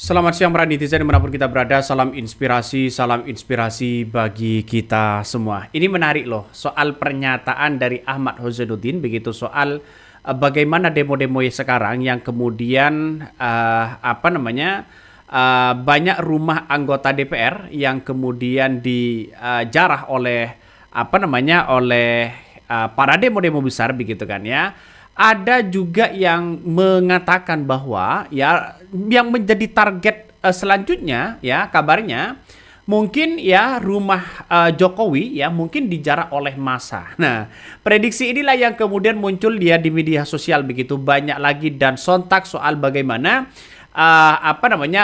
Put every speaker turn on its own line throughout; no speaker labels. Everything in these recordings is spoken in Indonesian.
Selamat siang para netizen dimanapun kita berada, salam inspirasi bagi kita semua. Ini menarik loh, soal pernyataan dari Ahmad Hosenuddin, begitu soal bagaimana demo-demo sekarang yang kemudian banyak rumah anggota DPR yang kemudian dijarah oleh para demo-demo besar begitu kan ya. Ada juga yang mengatakan bahwa ya yang menjadi target selanjutnya ya kabarnya mungkin ya rumah Jokowi ya mungkin dijarah oleh massa. Nah, prediksi inilah yang kemudian muncul dia di media sosial begitu banyak lagi dan sontak soal bagaimana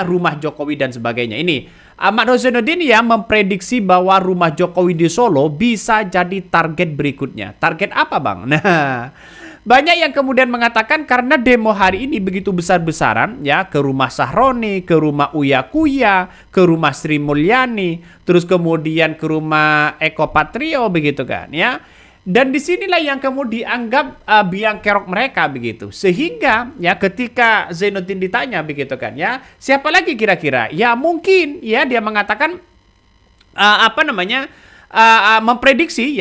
rumah Jokowi dan sebagainya. Ini Ahmad Hosenuddin ya memprediksi bahwa rumah Jokowi di Solo bisa jadi target berikutnya. Target apa, Bang? Nah, banyak yang kemudian mengatakan karena demo hari ini begitu besar-besaran ya ke rumah Sahroni, ke rumah Uya Kuya, ke rumah Sri Mulyani, terus kemudian ke rumah Eko Patrio begitu kan ya. Dan disinilah yang kemudian dianggap biang kerok mereka begitu. Sehingga ya ketika Zainuddin ditanya begitu kan ya, siapa lagi kira-kira? Ya mungkin ya dia mengatakan memprediksi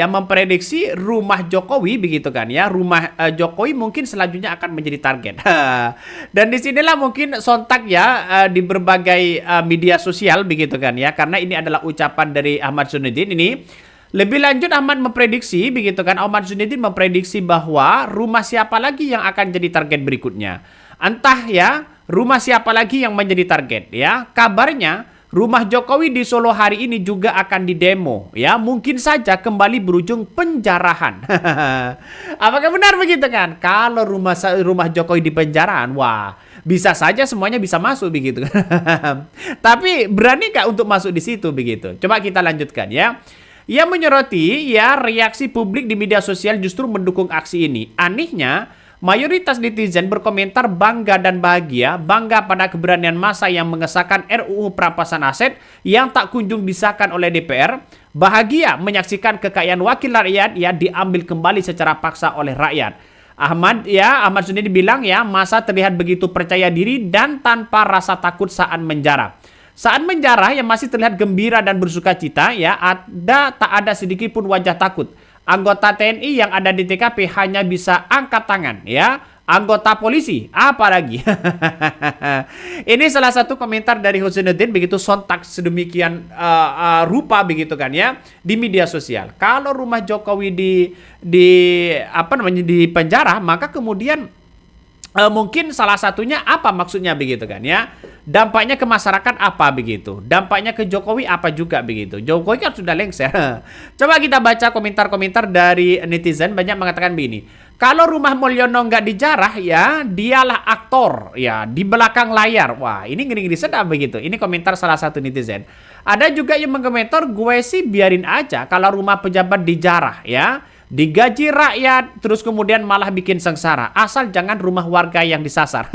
rumah Jokowi begitu kan ya, rumah Jokowi mungkin selanjutnya akan menjadi target. Dan disinilah mungkin sontak ya di berbagai media sosial begitu kan ya, karena ini adalah ucapan dari Ahmad Hosenuddin ini. Lebih lanjut Ahmad memprediksi begitu kan, Ahmad Hosenuddin memprediksi bahwa rumah siapa lagi yang akan jadi target berikutnya. Entah ya rumah siapa lagi yang menjadi target ya. Kabarnya rumah Jokowi di Solo hari ini juga akan didemo ya, mungkin saja kembali berujung penjarahan. Apakah benar begitu kan? Kalau rumah Jokowi di penjaraan, wah, bisa saja semuanya bisa masuk begitu. Tapi berani nggak untuk masuk di situ begitu? Coba kita lanjutkan ya. Ia menyoroti ya reaksi publik di media sosial justru mendukung aksi ini. Anehnya, mayoritas netizen berkomentar bangga dan bahagia, bangga pada keberanian massa yang mengesahkan RUU perampasan aset yang tak kunjung disahkan oleh DPR, bahagia menyaksikan kekayaan wakil rakyat ya diambil kembali secara paksa oleh rakyat. Ahmad Hosenuddin bilang ya, massa terlihat begitu percaya diri dan tanpa rasa takut saat menjarah. Saat menjarah yang masih terlihat gembira dan bersuka cita ya, tak ada sedikit pun wajah takut. Anggota TNI yang ada di TKP hanya bisa angkat tangan ya. Anggota polisi apalagi. Ini salah satu komentar dari Hosenuddin begitu sontak sedemikian rupa begitu kan ya di media sosial. Kalau rumah Jokowi di penjara, maka kemudian mungkin salah satunya apa maksudnya begitu kan ya. Dampaknya ke masyarakat apa begitu? Dampaknya ke Jokowi apa juga begitu? Jokowi kan sudah lengser. Coba kita baca komentar-komentar dari netizen, banyak mengatakan begini. Kalau rumah Mulyono nggak dijarah ya, dialah aktor ya di belakang layar. Wah, ini ngeri-ngeri sedap begitu. Ini komentar salah satu netizen. Ada juga yang mengomentar, gue sih biarin aja kalau rumah pejabat dijarah ya. Digaji rakyat, terus kemudian malah bikin sengsara. Asal jangan rumah warga yang disasar.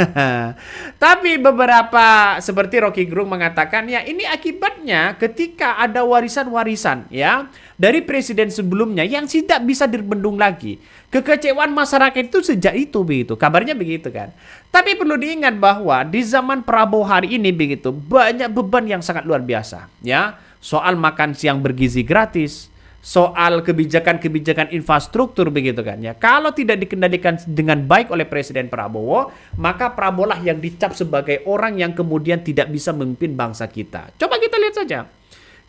Tapi beberapa seperti Rocky Gerung mengatakan, ya ini akibatnya ketika ada warisan-warisan ya dari presiden sebelumnya yang tidak bisa dibendung lagi. Kekecewaan masyarakat itu sejak itu begitu. Kabarnya begitu kan. Tapi perlu diingat bahwa di zaman Prabowo hari ini begitu banyak beban yang sangat luar biasa ya. Soal makan siang bergizi gratis, soal kebijakan-kebijakan infrastruktur begitu kan ya. Kalau tidak dikendalikan dengan baik oleh Presiden Prabowo, maka Prabowo lah yang dicap sebagai orang yang kemudian tidak bisa memimpin bangsa kita. Coba kita lihat saja.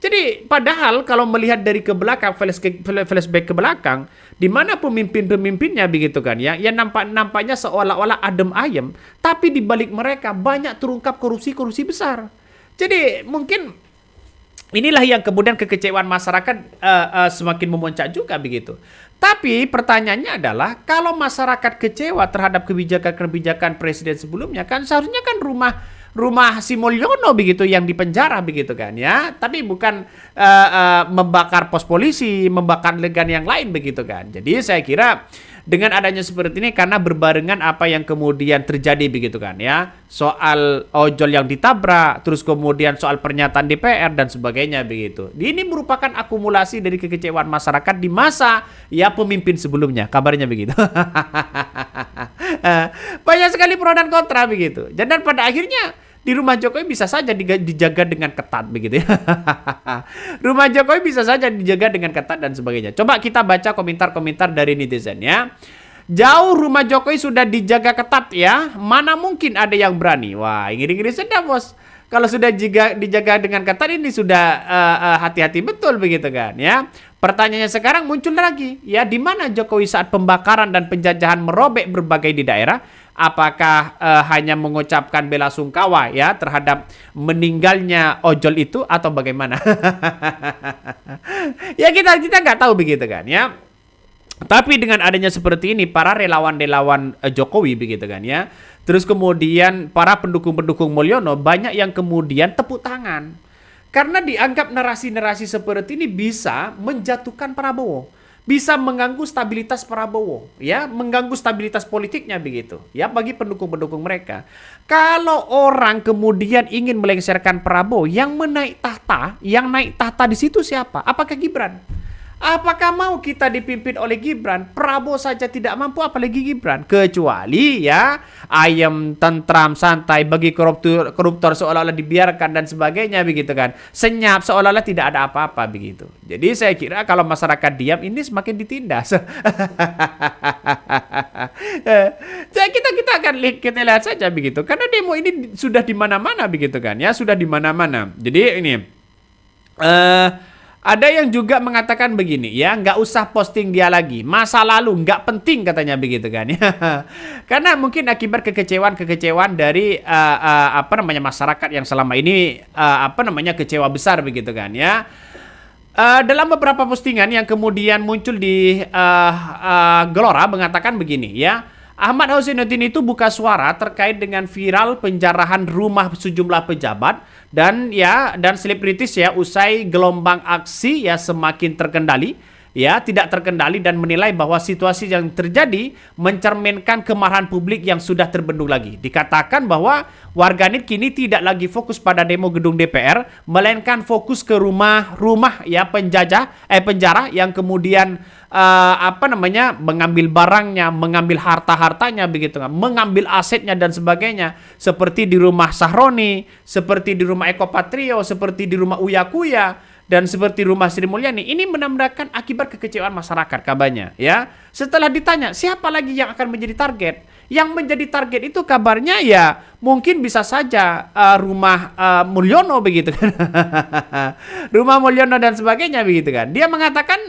Jadi padahal kalau melihat dari ke belakang, flashback ke belakang, di mana pemimpin-pemimpinnya begitu kan ya, yang nampaknya seolah-olah adem ayem, tapi di balik mereka banyak terungkap korupsi-korupsi besar. Jadi mungkin inilah yang kemudian kekecewaan masyarakat semakin memuncak juga begitu. Tapi pertanyaannya adalah kalau masyarakat kecewa terhadap kebijakan-kebijakan presiden sebelumnya, kan seharusnya kan rumah si Mulyono begitu yang dipenjara begitu kan ya. Tapi bukan membakar pos polisi, membakar legan yang lain begitu kan. Jadi saya kira dengan adanya seperti ini karena berbarengan apa yang kemudian terjadi begitu kan ya. Soal ojol yang ditabrak, terus kemudian soal pernyataan DPR dan sebagainya begitu. Ini merupakan akumulasi dari kekecewaan masyarakat di masa ya pemimpin sebelumnya. Kabarnya begitu. Banyak sekali pro dan kontra begitu. Dan pada akhirnya di rumah Jokowi bisa saja dijaga dengan ketat begitu ya. Rumah Jokowi bisa saja dijaga dengan ketat dan sebagainya. Coba kita baca komentar-komentar dari netizen ya. Jauh rumah Jokowi sudah dijaga ketat ya. Mana mungkin ada yang berani? Wah, ngiri-ngiri sedap, Bos. Kalau sudah dijaga dengan ketat ini sudah hati-hati betul begitu kan ya. Pertanyaannya sekarang muncul lagi ya, di mana Jokowi saat pembakaran dan penjajahan merobek berbagai di daerah? Apakah hanya mengucapkan bela sungkawa ya terhadap meninggalnya ojol itu atau bagaimana? Ya kita nggak tahu begitu kan ya. Tapi dengan adanya seperti ini, para relawan-relawan Jokowi begitu kan ya. Terus kemudian para pendukung-pendukung Mulyono banyak yang kemudian tepuk tangan. Karena dianggap narasi-narasi seperti ini bisa menjatuhkan Prabowo. Bisa mengganggu stabilitas Prabowo, ya, mengganggu stabilitas politiknya begitu, ya, bagi pendukung-pendukung mereka. Kalau orang kemudian ingin melengsarkan Prabowo, yang naik tahta di situ siapa? Apakah Gibran? Apakah mau kita dipimpin oleh Gibran? Prabowo saja tidak mampu, apalagi Gibran. Kecuali ya ayam tentram santai bagi koruptor seolah-olah dibiarkan dan sebagainya begitu kan. Senyap seolah-olah tidak ada apa-apa begitu. Jadi saya kira kalau masyarakat diam ini semakin ditindas. kita akan kita lihat saja begitu. Karena demo ini sudah di mana-mana begitu kan ya, sudah di mana-mana. Jadi ini ada yang juga mengatakan begini ya, nggak usah posting dia lagi, masa lalu nggak penting katanya begitu kan ya. Karena mungkin akibat kekecewaan dari masyarakat yang selama ini kecewa besar begitu kan ya. Dalam beberapa postingan yang kemudian muncul di Gelora mengatakan begini ya. Ahmad Husainuddin itu buka suara terkait dengan viral penjarahan rumah sejumlah pejabat dan selebritis ya usai gelombang aksi ya semakin terkendali ya tidak terkendali dan menilai bahwa situasi yang terjadi mencerminkan kemarahan publik yang sudah terbendung lagi. Dikatakan bahwa warganet kini tidak lagi fokus pada demo gedung DPR melainkan fokus ke rumah ya penjara yang kemudian mengambil barangnya, mengambil harta-hartanya begitu kan, mengambil asetnya dan sebagainya, seperti di rumah Sahroni, seperti di rumah Eko Patrio, seperti di rumah Uya Kuya dan seperti rumah Sri Mulyani. Ini menandakan akibat kekecewaan masyarakat kabarnya ya. Setelah ditanya siapa lagi yang akan menjadi target, yang menjadi target itu kabarnya ya mungkin bisa saja rumah Mulyono begitu kan. Rumah Mulyono dan sebagainya begitu kan. Dia mengatakan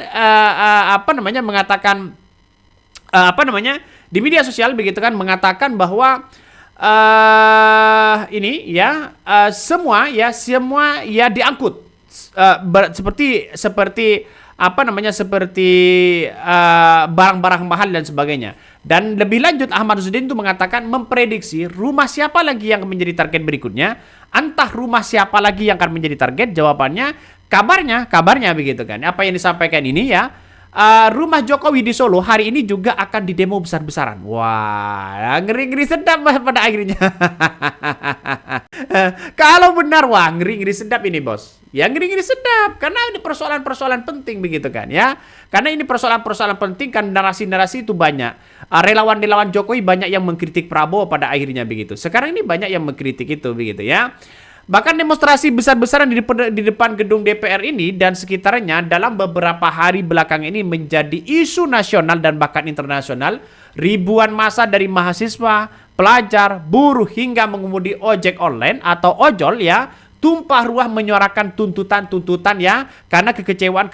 di media sosial begitu kan, mengatakan bahwa semua ya diangkut seperti barang-barang mahal dan sebagainya. Dan lebih lanjut Ahmad Husainuddin itu mengatakan memprediksi rumah siapa lagi yang menjadi target berikutnya. Entah rumah siapa lagi yang akan menjadi target, jawabannya kabarnya begitu kan. Apa yang disampaikan ini ya, rumah Jokowi di Solo hari ini juga akan didemo besar-besaran. Wah, ngeri-ngeri sedap pada akhirnya. Kalau benar, wah ngeri-ngeri sedap ini bos. Ya ngeri-ngeri sedap, karena ini persoalan-persoalan penting begitu kan ya. Karena ini persoalan-persoalan penting kan, narasi-narasi itu banyak. Relawan-relawan Jokowi banyak yang mengkritik Prabowo pada akhirnya begitu. Sekarang ini banyak yang mengkritik itu begitu ya. Bahkan demonstrasi besar-besaran di depan gedung DPR ini dan sekitarnya dalam beberapa hari belakang ini menjadi isu nasional dan bahkan internasional. Ribuan massa dari mahasiswa, pelajar, buruh hingga mengemudi ojek online atau ojol ya tumpah ruah menyuarakan tuntutan ya, karena kekecewaan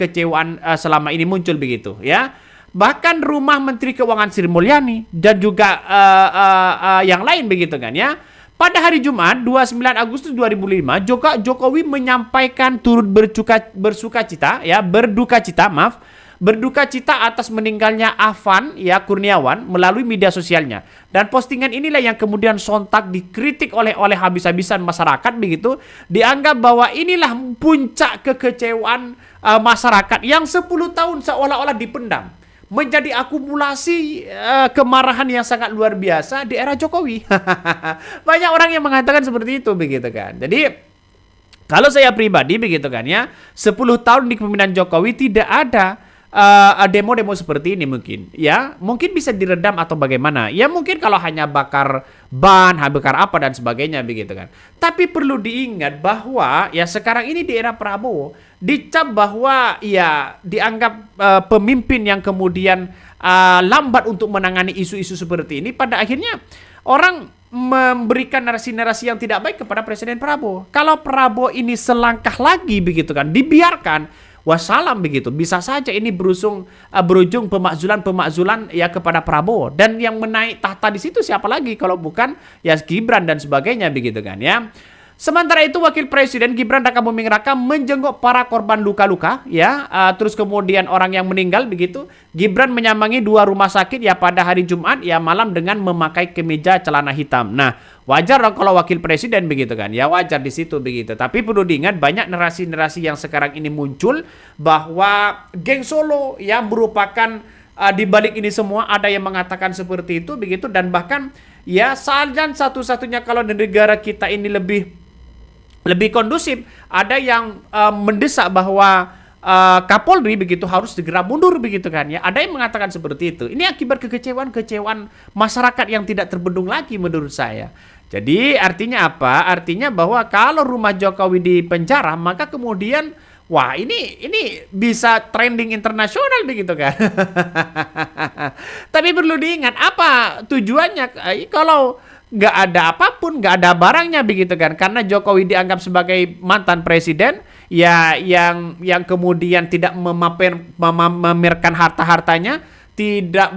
selama ini muncul begitu ya. Bahkan rumah Menteri Keuangan Sri Mulyani dan juga yang lain begitu kan ya. Pada hari Jumat 29 Agustus 2005, Jokowi menyampaikan turut berduka cita atas meninggalnya Afan ya Kurniawan melalui media sosialnya. Dan postingan inilah yang kemudian sontak dikritik oleh habis-habisan masyarakat begitu. Dianggap bahwa inilah puncak kekecewaan masyarakat yang 10 tahun seolah-olah dipendam, menjadi akumulasi kemarahan yang sangat luar biasa di era Jokowi. Banyak orang yang mengatakan seperti itu begitu kan. Jadi kalau saya pribadi begitu kan ya, 10 tahun di kepemimpinan Jokowi tidak ada demo-demo seperti ini mungkin ya mungkin bisa diredam atau bagaimana ya mungkin kalau hanya bakar ban, bakar apa dan sebagainya begitu kan. Tapi perlu diingat bahwa ya sekarang ini di era Prabowo dicap bahwa ya dianggap pemimpin yang kemudian lambat untuk menangani isu-isu seperti ini, pada akhirnya orang memberikan narasi-narasi yang tidak baik kepada Presiden Prabowo. Kalau Prabowo ini selangkah lagi begitu kan, dibiarkan, wassalam begitu. Bisa saja ini berujung pemakzulan ya kepada Prabowo. Dan yang menaik tahta di situ siapa lagi kalau bukan ya Gibran dan sebagainya begitu kan ya. Sementara itu Wakil Presiden Gibran Rakabuming Raka menjenguk para korban luka-luka ya, terus kemudian orang yang meninggal begitu. Gibran menyambangi 2 rumah sakit ya pada hari Jumat ya malam dengan memakai kemeja celana hitam. Nah, wajar dong kalau Wakil Presiden begitu kan. Ya wajar di situ begitu. Tapi perlu diingat banyak narasi-narasi yang sekarang ini muncul bahwa geng Solo yang merupakan di balik ini semua ada yang mengatakan seperti itu begitu, dan bahkan ya saran satu-satunya kalau di negara kita ini lebih kondusif, ada yang mendesak bahwa Kapolri begitu harus segera mundur begitu kan ya. Ada yang mengatakan seperti itu. Ini akibat kekecewaan masyarakat yang tidak terbendung lagi menurut saya. Jadi artinya apa? Artinya bahwa kalau rumah Jokowi di penjara, maka kemudian wah ini bisa trending internasional begitu kan. Tapi perlu diingat apa tujuannya kalau nggak ada apapun, nggak ada barangnya begitu kan, karena Jokowi dianggap sebagai mantan presiden ya yang kemudian tidak memamerkan harta-hartanya, tidak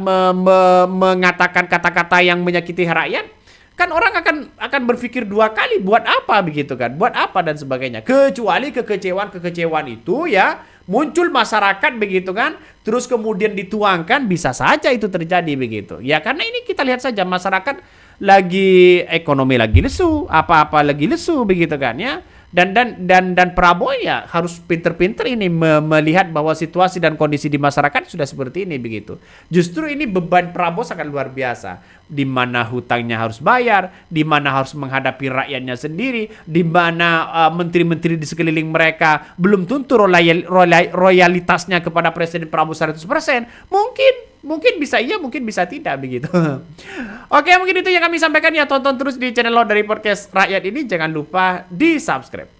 mengatakan kata-kata yang menyakiti rakyat, kan orang akan berpikir 2 kali buat apa begitu kan, buat apa dan sebagainya, kecuali kekecewaan itu ya muncul masyarakat begitu kan, terus kemudian dituangkan, bisa saja itu terjadi begitu ya, karena ini kita lihat saja masyarakat lagi ekonomi lagi lesu, apa-apa lagi lesu begitu kan ya. Dan Prabowo ya harus pinter-pinter ini melihat bahwa situasi dan kondisi di masyarakat sudah seperti ini begitu. Justru ini beban Prabowo sangat luar biasa, di mana hutangnya harus bayar, di mana harus menghadapi rakyatnya sendiri, di mana menteri-menteri di sekeliling mereka belum tentu royalitasnya kepada Presiden Prabowo 100%. Mungkin bisa iya, mungkin bisa tidak begitu. Oke, mungkin itu yang kami sampaikan ya. Tonton terus di channel Lo dari Podcast Rakyat ini. Jangan lupa di subscribe.